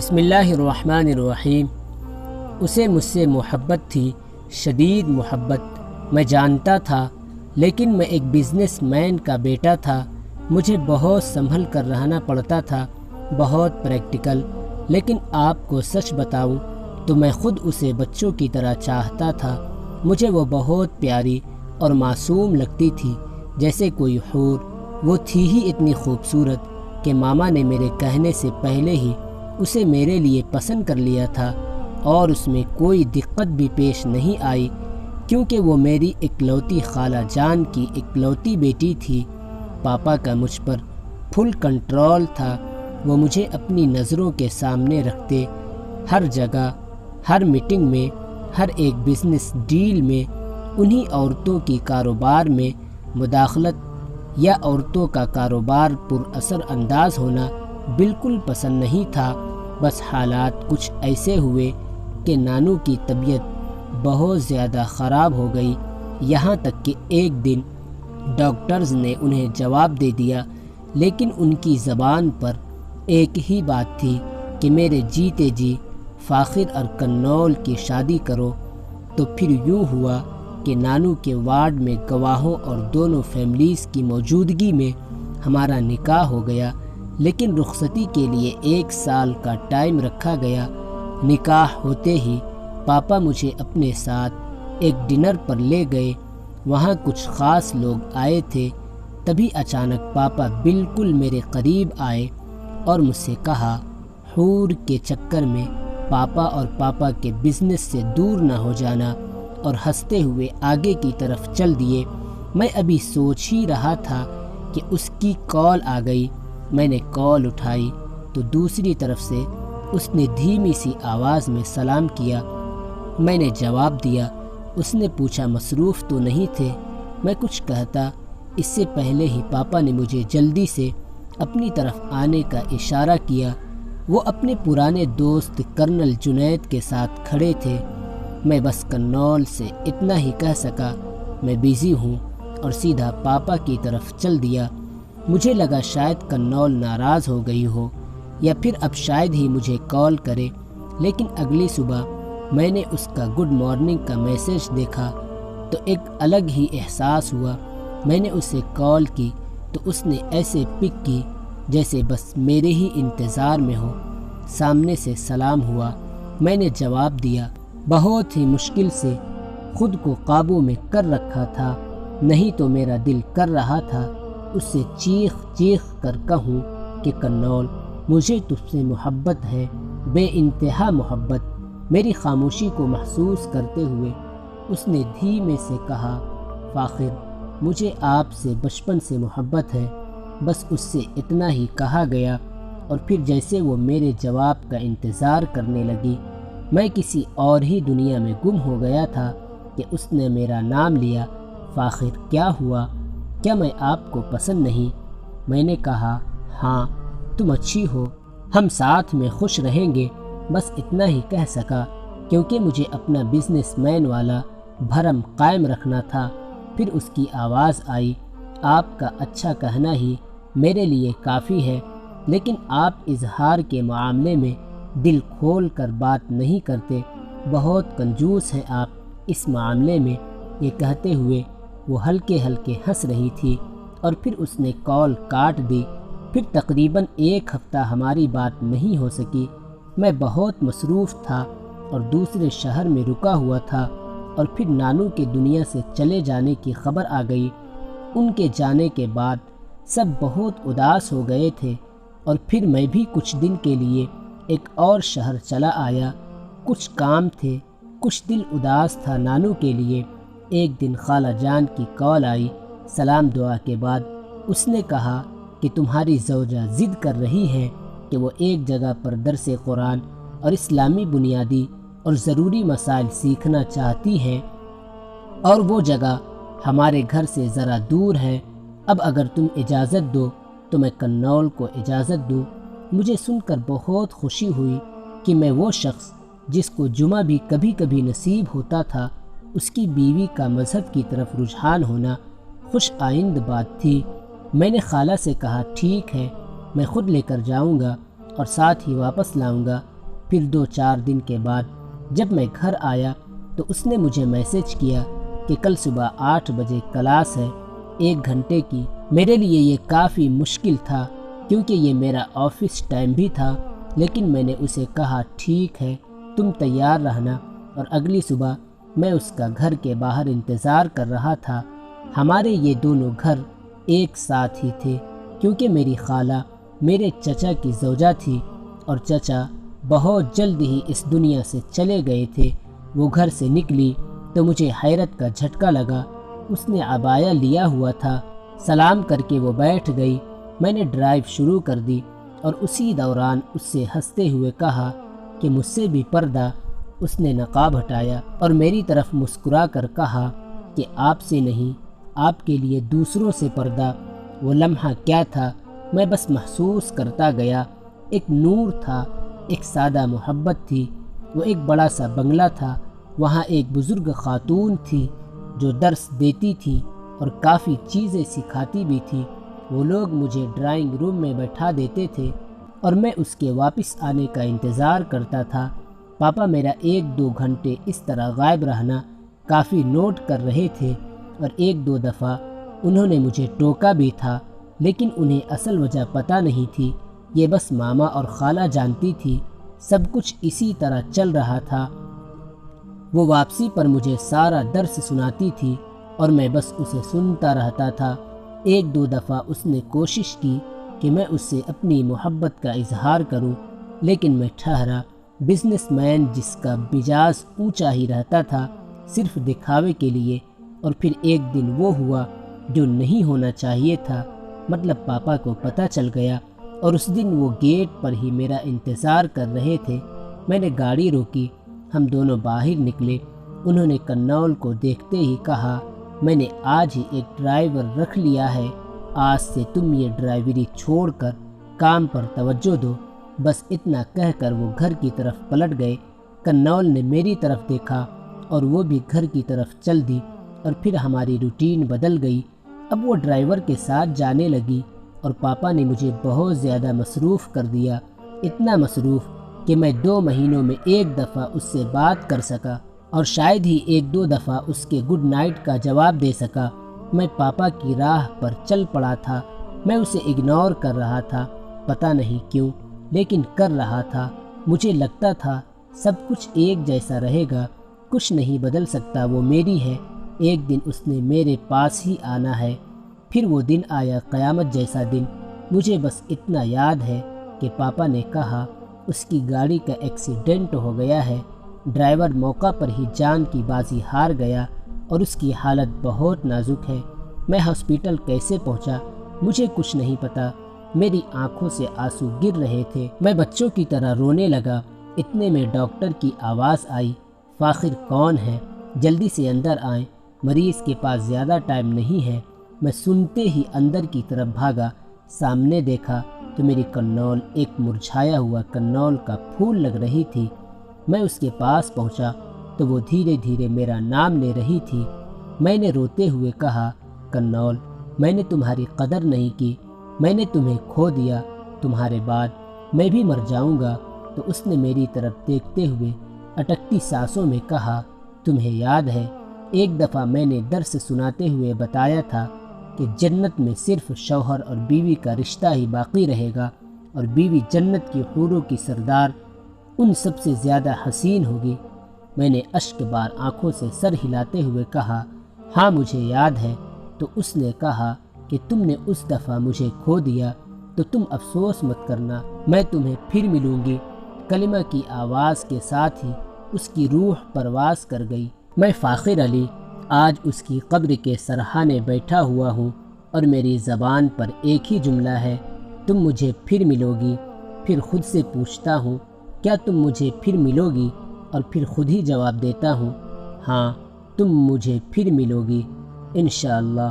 بسم اللہ الرحمن الرحیم۔ اسے مجھ سے محبت تھی، شدید محبت۔ میں جانتا تھا، لیکن میں ایک بزنس مین کا بیٹا تھا۔ مجھے بہت سنبھل کر رہنا پڑتا تھا، بہت پریکٹیکل۔ لیکن آپ کو سچ بتاؤں تو میں خود اسے بچوں کی طرح چاہتا تھا۔ مجھے وہ بہت پیاری اور معصوم لگتی تھی، جیسے کوئی حور۔ وہ تھی ہی اتنی خوبصورت کہ ماما نے میرے کہنے سے پہلے ہی اسے میرے لیے پسند کر لیا تھا، اور اس میں کوئی دقت بھی پیش نہیں آئی، کیونکہ وہ میری اکلوتی خالہ جان کی اکلوتی بیٹی تھی۔ پاپا کا مجھ پر فل کنٹرول تھا۔ وہ مجھے اپنی نظروں کے سامنے رکھتے، ہر جگہ، ہر میٹنگ میں، ہر ایک بزنس ڈیل میں۔ انہی عورتوں کی کاروبار میں مداخلت یا عورتوں کا کاروبار پر اثر انداز ہونا بالکل پسند نہیں تھا۔ بس حالات کچھ ایسے ہوئے کہ نانو کی طبیعت بہت زیادہ خراب ہو گئی، یہاں تک کہ ایک دن ڈاکٹرز نے انہیں جواب دے دیا، لیکن ان کی زبان پر ایک ہی بات تھی کہ میرے جیتے جی فاخر اور کنول کی شادی کرو۔ تو پھر یوں ہوا کہ نانو کے وارڈ میں گواہوں اور دونوں فیملیز کی موجودگی میں ہمارا نکاح ہو گیا، لیکن رخصتی کے لیے 1 سال کا ٹائم رکھا گیا۔ نکاح ہوتے ہی پاپا مجھے اپنے ساتھ ایک ڈنر پر لے گئے۔ وہاں کچھ خاص لوگ آئے تھے۔ تبھی اچانک پاپا بالکل میرے قریب آئے اور مجھ سے کہا، حور کے چکر میں پاپا اور پاپا کے بزنس سے دور نہ ہو جانا، اور ہنستے ہوئے آگے کی طرف چل دیے۔ میں ابھی سوچ ہی رہا تھا کہ اس کی کال آ گئی۔ میں نے کال اٹھائی تو دوسری طرف سے اس نے دھیمی سی آواز میں سلام کیا۔ میں نے جواب دیا۔ اس نے پوچھا مصروف تو نہیں تھے؟ میں کچھ کہتا اس سے پہلے ہی پاپا نے مجھے جلدی سے اپنی طرف آنے کا اشارہ کیا۔ وہ اپنے پرانے دوست کرنل جنید کے ساتھ کھڑے تھے۔ میں بس کنول سے اتنا ہی کہہ سکا، میں بیزی ہوں، اور سیدھا پاپا کی طرف چل دیا۔ مجھے لگا شاید کنول ناراض ہو گئی ہو، یا پھر اب شاید ہی مجھے کال کرے، لیکن اگلی صبح میں نے اس کا گڈ مارننگ کا میسج دیکھا تو ایک الگ ہی احساس ہوا۔ میں نے اسے کال کی تو اس نے ایسے پک کی جیسے بس میرے ہی انتظار میں ہو۔ سامنے سے سلام ہوا۔ میں نے جواب دیا۔ بہت ہی مشکل سے خود کو قابو میں کر رکھا تھا، نہیں تو میرا دل کر رہا تھا اس سے چیخ چیخ کر کہوں کہ کنول، مجھے تجھ سے محبت ہے، بے انتہا محبت۔ میری خاموشی کو محسوس کرتے ہوئے اس نے دھیمے سے کہا، فاخر، مجھے آپ سے بچپن سے محبت ہے۔ بس اس سے اتنا ہی کہا گیا، اور پھر جیسے وہ میرے جواب کا انتظار کرنے لگی، میں کسی اور ہی دنیا میں گم ہو گیا تھا کہ اس نے میرا نام لیا۔ فاخر، کیا ہوا؟ کیا میں آپ کو پسند نہیں؟ میں نے کہا، ہاں، تم اچھی ہو، ہم ساتھ میں خوش رہیں گے۔ بس اتنا ہی کہہ سکا، کیونکہ مجھے اپنا بزنس مین والا بھرم قائم رکھنا تھا۔ پھر اس کی آواز آئی، آپ کا اچھا کہنا ہی میرے لیے کافی ہے، لیکن آپ اظہار کے معاملے میں دل کھول کر بات نہیں کرتے، بہت کنجوس ہیں آپ اس معاملے میں۔ یہ کہتے ہوئے وہ ہلکے ہلکے ہنس رہی تھی، اور پھر اس نے کال کاٹ دی۔ پھر تقریباً 1 ہفتہ ہماری بات نہیں ہو سکی۔ میں بہت مصروف تھا اور دوسرے شہر میں رکا ہوا تھا، اور پھر نانو کے دنیا سے چلے جانے کی خبر آ گئی۔ ان کے جانے کے بعد سب بہت اداس ہو گئے تھے، اور پھر میں بھی کچھ دن کے لیے ایک اور شہر چلا آیا۔ کچھ کام تھے، کچھ دل اداس تھا نانو کے لیے۔ ایک دن خالہ جان کی کال آئی۔ سلام دعا کے بعد اس نے کہا کہ تمہاری زوجہ ضد کر رہی ہے کہ وہ ایک جگہ پر درس قرآن اور اسلامی بنیادی اور ضروری مسائل سیکھنا چاہتی ہے، اور وہ جگہ ہمارے گھر سے ذرا دور ہے۔ اب اگر تم اجازت دو تو میں کنول کو اجازت دوں۔ مجھے سن کر بہت خوشی ہوئی کہ میں وہ شخص جس کو جمعہ بھی کبھی کبھی نصیب ہوتا تھا، اس کی بیوی کا مذہب کی طرف رجحان ہونا خوش آئند بات تھی۔ میں نے خالہ سے کہا، ٹھیک ہے، میں خود لے کر جاؤں گا اور ساتھ ہی واپس لاؤں گا۔ پھر 2-4 دن کے بعد جب میں گھر آیا تو اس نے مجھے میسج کیا کہ کل صبح 8 بجے کلاس ہے 1 گھنٹے کی۔ میرے لیے یہ کافی مشکل تھا کیونکہ یہ میرا آفس ٹائم بھی تھا، لیکن میں نے اسے کہا ٹھیک ہے تم تیار رہنا، اور اگلی صبح میں اس کا گھر کے باہر انتظار کر رہا تھا۔ ہمارے یہ دونوں گھر ایک ساتھ ہی تھے کیونکہ میری خالہ میرے چچا کی زوجہ تھی اور چچا بہت جلد ہی اس دنیا سے چلے گئے تھے۔ وہ گھر سے نکلی تو مجھے حیرت کا جھٹکا لگا۔ اس نے عبایا لیا ہوا تھا، سلام کر کے وہ بیٹھ گئی۔ میں نے ڈرائیو شروع کر دی اور اسی دوران اس سے ہنستے ہوئے کہا کہ مجھ سے بھی پردہ۔ اس نے نقاب ہٹایا اور میری طرف مسکرا کر کہا کہ آپ سے نہیں، آپ کے لیے دوسروں سے پردہ۔ وہ لمحہ کیا تھا میں بس محسوس کرتا گیا۔ ایک نور تھا، ایک سادہ محبت تھی۔ وہ ایک بڑا سا بنگلہ تھا، وہاں ایک بزرگ خاتون تھی جو درس دیتی تھی اور کافی چیزیں سکھاتی بھی تھی۔ وہ لوگ مجھے ڈرائنگ روم میں بیٹھا دیتے تھے اور میں اس کے واپس آنے کا انتظار کرتا تھا۔ پاپا میرا 1-2 گھنٹے اس طرح غائب رہنا کافی نوٹ کر رہے تھے اور 1-2 دفعہ انہوں نے مجھے ٹوکا بھی تھا، لیکن انہیں اصل وجہ پتہ نہیں تھی، یہ بس ماما اور خالہ جانتی تھی۔ سب کچھ اسی طرح چل رہا تھا۔ وہ واپسی پر مجھے سارا درس سناتی تھی اور میں بس اسے سنتا رہتا تھا۔ 1-2 دفعہ اس نے کوشش کی کہ میں اس سے اپنی محبت کا اظہار کروں، لیکن میں ٹھہرا۔ بزنس مین جس کا مزاج اونچا ہی رہتا تھا صرف دکھاوے کے لیے، اور پھر ایک دن وہ ہوا جو نہیں ہونا چاہیے تھا، مطلب پاپا کو پتہ چل گیا، اور اس دن وہ گیٹ پر ہی میرا انتظار کر رہے تھے۔ میں نے گاڑی روکی، ہم دونوں باہر نکلے۔ انہوں نے کنول کو دیکھتے ہی کہا میں نے آج ہی ایک ڈرائیور رکھ لیا ہے، آج سے تم یہ ڈرائیوری چھوڑ کر کام پر توجہ دو۔ بس اتنا کہہ کر وہ گھر کی طرف پلٹ گئے۔ کنول نے میری طرف دیکھا اور وہ بھی گھر کی طرف چل دی، اور پھر ہماری روٹین بدل گئی۔ اب وہ ڈرائیور کے ساتھ جانے لگی اور پاپا نے مجھے بہت زیادہ مصروف کر دیا، اتنا مصروف کہ میں 2 مہینوں میں 1 دفعہ اس سے بات کر سکا اور شاید ہی 1-2 دفعہ اس کے گڈ نائٹ کا جواب دے سکا۔ میں پاپا کی راہ پر چل پڑا تھا۔ میں اسے اگنور کر رہا تھا، پتہ نہیں کیوں، لیکن کر رہا تھا۔ مجھے لگتا تھا سب کچھ ایک جیسا رہے گا، کچھ نہیں بدل سکتا، وہ میری ہے، ایک دن اس نے میرے پاس ہی آنا ہے۔ پھر وہ دن آیا، قیامت جیسا دن۔ مجھے بس اتنا یاد ہے کہ پاپا نے کہا اس کی گاڑی کا ایکسیڈنٹ ہو گیا ہے، ڈرائیور موقع پر ہی جان کی بازی ہار گیا اور اس کی حالت بہت نازک ہے۔ میں ہاسپٹل کیسے پہنچا مجھے کچھ نہیں پتا، میری آنکھوں سے آنسو گر رہے تھے، میں بچوں کی طرح رونے لگا۔ اتنے میں ڈاکٹر کی آواز آئی، فاخر کون ہے؟ جلدی سے اندر آئیں، مریض کے پاس زیادہ ٹائم نہیں ہے۔ میں سنتے ہی اندر کی طرف بھاگا، سامنے دیکھا تو میری کنول ایک مرجھایا ہوا کنول کا پھول لگ رہی تھی۔ میں اس کے پاس پہنچا تو وہ دھیرے دھیرے میرا نام لے رہی تھی۔ میں نے روتے ہوئے کہا کنول، میں نے تمہاری قدر نہیں کی، میں نے تمہیں کھو دیا، تمہارے بعد میں بھی مر جاؤں گا۔ تو اس نے میری طرف دیکھتے ہوئے اٹکتی سانسوں میں کہا تمہیں یاد ہے ایک دفعہ میں نے درس سناتے ہوئے بتایا تھا کہ جنت میں صرف شوہر اور بیوی کا رشتہ ہی باقی رہے گا اور بیوی جنت کی حوروں کی سردار ان سب سے زیادہ حسین ہوگی۔ میں نے اشک بار آنکھوں سے سر ہلاتے ہوئے کہا ہاں مجھے یاد ہے۔ تو اس نے کہا کہ تم نے اس دفعہ مجھے کھو دیا تو تم افسوس مت کرنا، میں تمہیں پھر ملوں گی۔ کلمہ کی آواز کے ساتھ ہی اس کی روح پرواز کر گئی۔ میں فاخر علی آج اس کی قبر کے سرحانے بیٹھا ہوا ہوں اور میری زبان پر ایک ہی جملہ ہے، تم مجھے پھر ملو گی۔ پھر خود سے پوچھتا ہوں کیا تم مجھے پھر ملو گی، اور پھر خود ہی جواب دیتا ہوں ہاں تم مجھے پھر ملو گی انشاءاللہ۔